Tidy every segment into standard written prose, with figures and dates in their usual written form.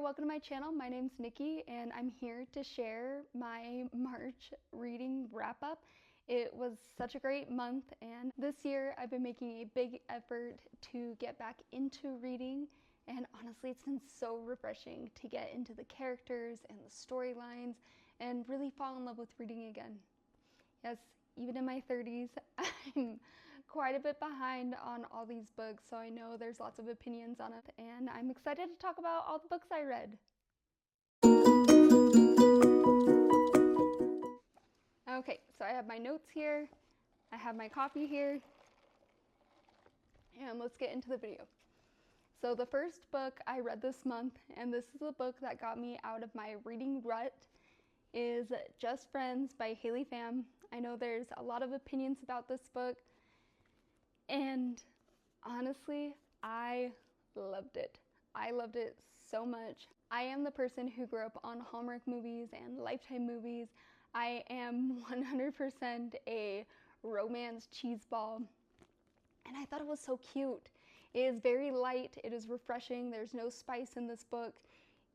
welcome to my channel. My name's Nikki and I'm here to share my March reading wrap up. It was such a great month, and this year I've been making a big effort to get back into reading, and honestly it's been so refreshing to get into the characters and the storylines and really fall in love with reading again. Yes, even in my 30s, I'm quite a bit behind on all these books, so I know there's lots of opinions on it, and I'm excited to talk about all the books I read. Okay, so I have my notes here, I have my coffee here, and let's get into the video. So the first book I read this month, and this is the book that got me out of my reading rut, is Just Friends by Haley Pham. I know there's a lot of opinions about this book, and honestly, I loved it. I loved it so much. I am the person who grew up on Hallmark movies and Lifetime movies. I am 100% a romance cheeseball, and I thought it was so cute. It is very light, it is refreshing, there's no spice in this book.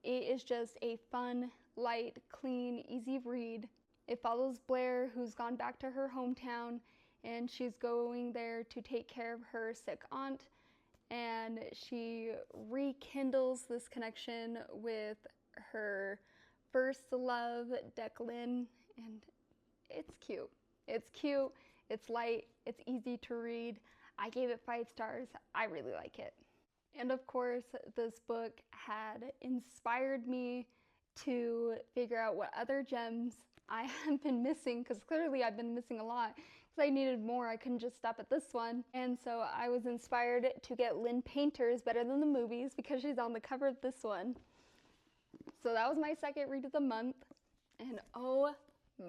It is just a fun, light, clean, easy read. It follows Blair, who's gone back to her hometown, and she's going there to take care of her sick aunt, and she rekindles this connection with her first love, Declan, and it's cute. It's cute, it's light, it's easy to read. I gave it 5 stars. I really like it. And of course, this book had inspired me to figure out what other gems I have been missing, because clearly I've been missing a lot because I needed more. I couldn't just stop at this one. And so I was inspired to get Lynn Painter's Better Than the Movies because she's on the cover of this one. So that was my second read of the month, and oh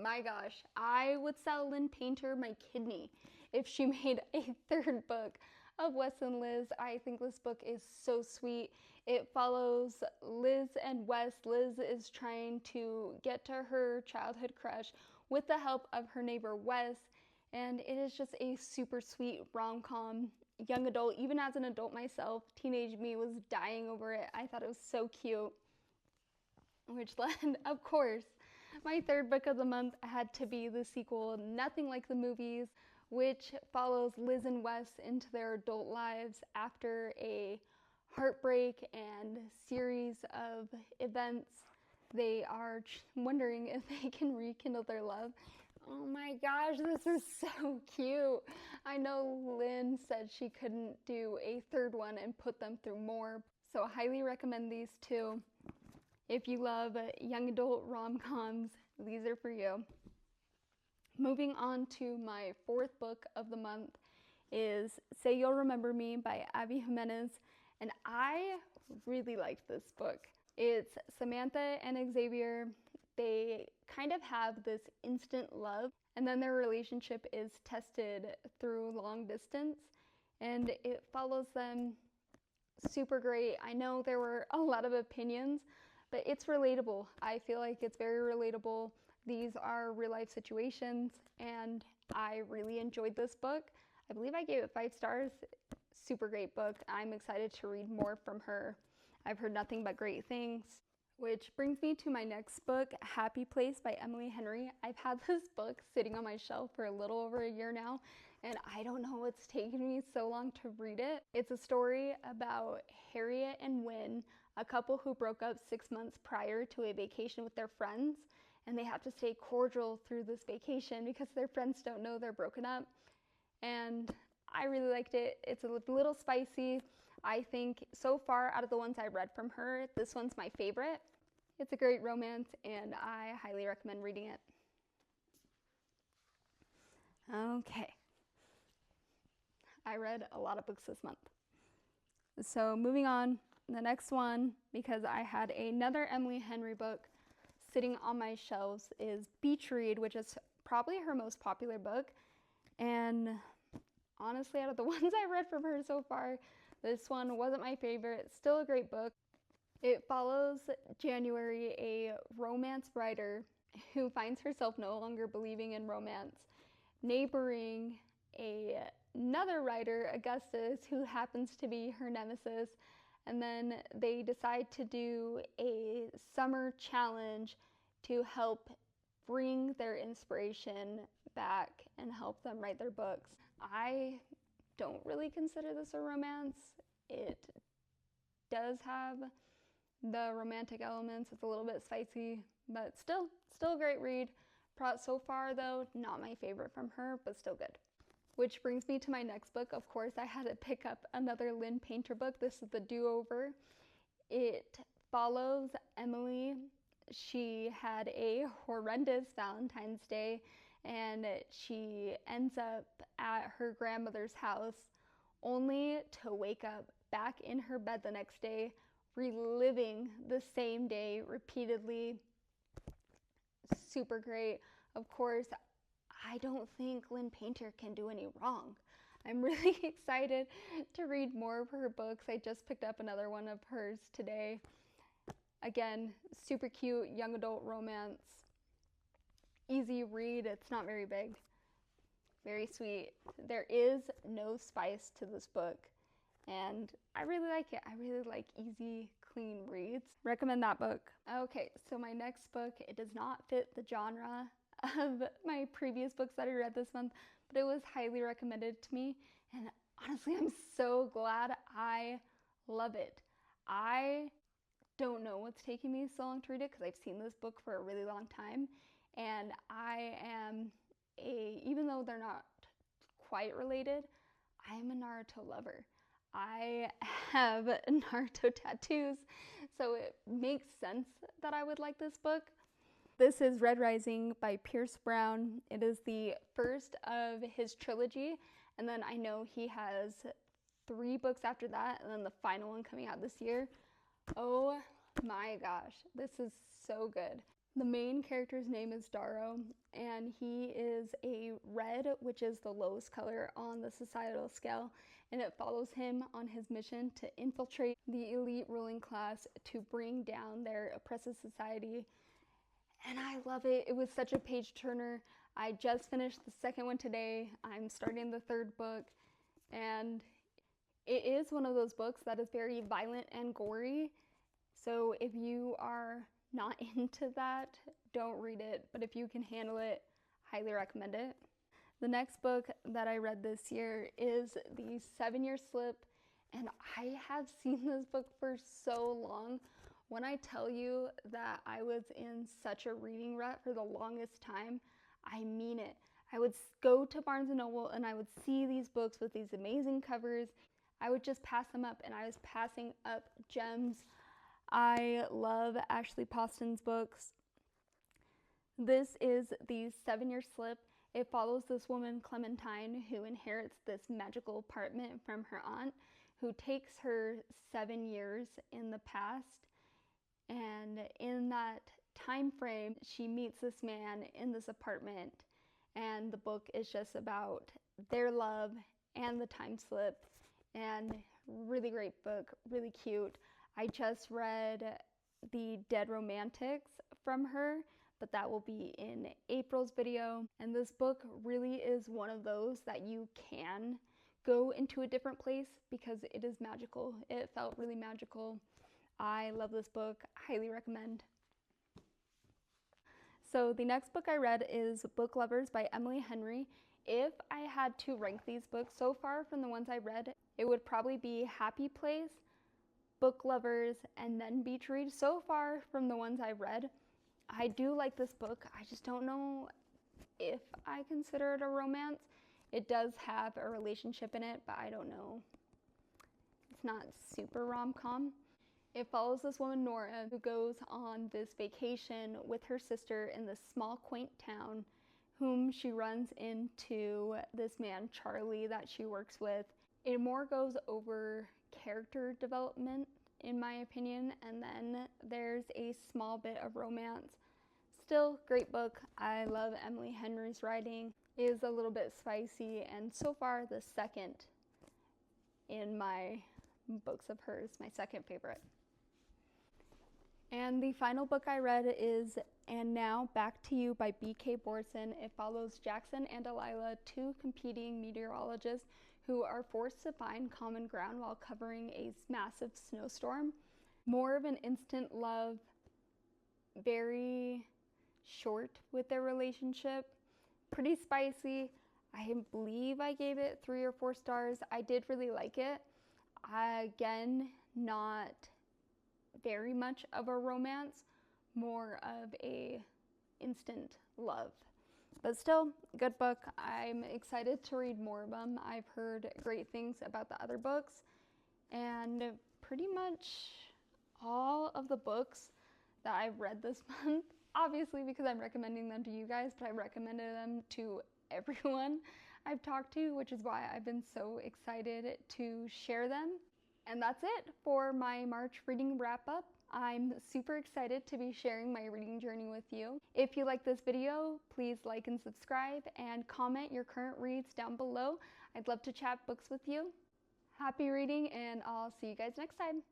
my gosh, I would sell Lynn Painter my kidney if she made a third book of Wes and Liz. I think this book is so sweet. It follows Liz and Wes. Liz is trying to get to her childhood crush with the help of her neighbor Wes, and it is just a super sweet rom-com, young adult. Even as an adult myself, teenage me was dying over it. I thought it was so cute. Which led, of course, my third book of the month had to be the sequel, Nothing Like the Movies, which follows Liz and Wes into their adult lives after a heartbreak and series of events. They are wondering if they can rekindle their love. Oh my gosh, this is so cute. I know Lynn said she couldn't do a third one and put them through more, so I highly recommend these two. If you love young adult rom-coms, these are for you. Moving on to my fourth book of the month is Say You'll Remember Me by Abby Jimenez, and I really liked this book. It's Samantha and Xavier. They kind of have this instant love, and then their relationship is tested through long distance, and it follows them super great. I know there were a lot of opinions, but it's relatable. I feel like it's very relatable. These are real life situations, and I really enjoyed this book. I believe I gave it 5 stars. Super great book. I'm excited to read more from her. I've heard nothing but great things. Which brings me to my next book, Happy Place by Emily Henry. I've had this book sitting on my shelf for a little over a year now, and I don't know what's taken me so long to read it. It's a story about Harriet and Wynn, a couple who broke up 6 months prior to a vacation with their friends, and they have to stay cordial through this vacation because their friends don't know they're broken up. And I really liked it. It's a little spicy. I think so far out of the ones I read from her, this one's my favorite. It's a great romance, and I highly recommend reading it. Okay. I read a lot of books this month. So moving on, the next one, because I had another Emily Henry book sitting on my shelves, is Beach Read, which is probably her most popular book. And honestly, out of the ones I read from her so far, this one wasn't my favorite. Still a great book. It follows January, a romance writer who finds herself no longer believing in romance, neighboring another writer, Augustus, who happens to be her nemesis, and then they decide to do a summer challenge to help bring their inspiration back and help them write their books. I don't really consider this a romance. It does have the romantic elements. It's a little bit spicy, but still a great read. So far though, not my favorite from her, but still good. Which brings me to my next book. Of course, I had to pick up another Lynn Painter book. This is The Do-Over. It follows Emily. She had a horrendous Valentine's Day, and she ends up at her grandmother's house only to wake up back in her bed the next day, reliving the same day repeatedly. Super great. Of course, I don't think Lynn Painter can do any wrong. I'm really excited to read more of her books. I just picked up another one of hers today. Again, super cute, young adult romance. Easy read, it's not very big. Very sweet. There is no spice to this book, and I really like it. I really like easy, clean reads. Recommend that book. Okay, so my next book, it does not fit the genre of my previous books that I read this month, but it was highly recommended to me, and honestly, I'm so glad. I love it. I don't know what's taking me so long to read it because I've seen this book for a really long time, and I am even though they're not quite related, I am a Naruto lover. I have Naruto tattoos, so it makes sense that I would like this book. This is Red Rising by Pierce Brown. It is the first of his trilogy, and then I know he has 3 books after that, and then the final one coming out this year. Oh my gosh, this is so good. The main character's name is Daro, and he is a red, which is the lowest color on the societal scale, and it follows him on his mission to infiltrate the elite ruling class to bring down their oppressive society. And I love it. It was such a page turner. I just finished the second one today. I'm starting the 3rd book, and it is one of those books that is very violent and gory. So if you are not into that, don't read it, but if you can handle it, highly recommend it. The next book that I read this year is The 7-Year Slip, and I have seen this book for so long. When I tell you that I was in such a reading rut for the longest time, I mean it. I would go to Barnes & Noble and I would see these books with these amazing covers. I would just pass them up, and I was passing up gems. I love Ashley Poston's books. This is The 7-Year Slip. It follows this woman, Clementine, who inherits this magical apartment from her aunt, who takes her 7 years in the past. And in that time frame, she meets this man in this apartment, and the book is just about their love and the time slip. And really great book, really cute. I just read The Dead Romantics from her, but that will be in April's video. And this book really is one of those that you can go into a different place because it is magical. It felt really magical. I love this book, highly recommend. So the next book I read is Book Lovers by Emily Henry. If I had to rank these books so far from the ones I read, it would probably be Happy Place, Book Lovers, and then Beach Read. So far from the ones I've read, I do like this book. I just don't know if I consider it a romance. It does have a relationship in it, but I don't know. It's not super rom-com. It follows this woman, Nora, who goes on this vacation with her sister in this small, quaint town, whom she runs into this man, Charlie, that she works with. It more goes over character development, in my opinion, and then there's a small bit of romance. Still, great book. I love Emily Henry's writing. It is a little bit spicy, and so far the second in my books of hers, my second favorite. And the final book I read is And Now, Back to You by B.K. Borson. It follows Jackson and Delilah, 2 competing meteorologists who are forced to find common ground while covering a massive snowstorm. More of an instant love, very short with their relationship, pretty spicy. I believe I gave it 3 or 4 stars. I did really like it. Again, not very much of a romance, more of a instant love. But still, good book. I'm excited to read more of them. I've heard great things about the other books, and pretty much all of the books that I've read this month, obviously because I'm recommending them to you guys, but I recommended them to everyone I've talked to, which is why I've been so excited to share them. And that's it for my March reading wrap up. I'm super excited to be sharing my reading journey with you. If you like this video, please like and subscribe and comment your current reads down below. I'd love to chat books with you. Happy reading, and I'll see you guys next time.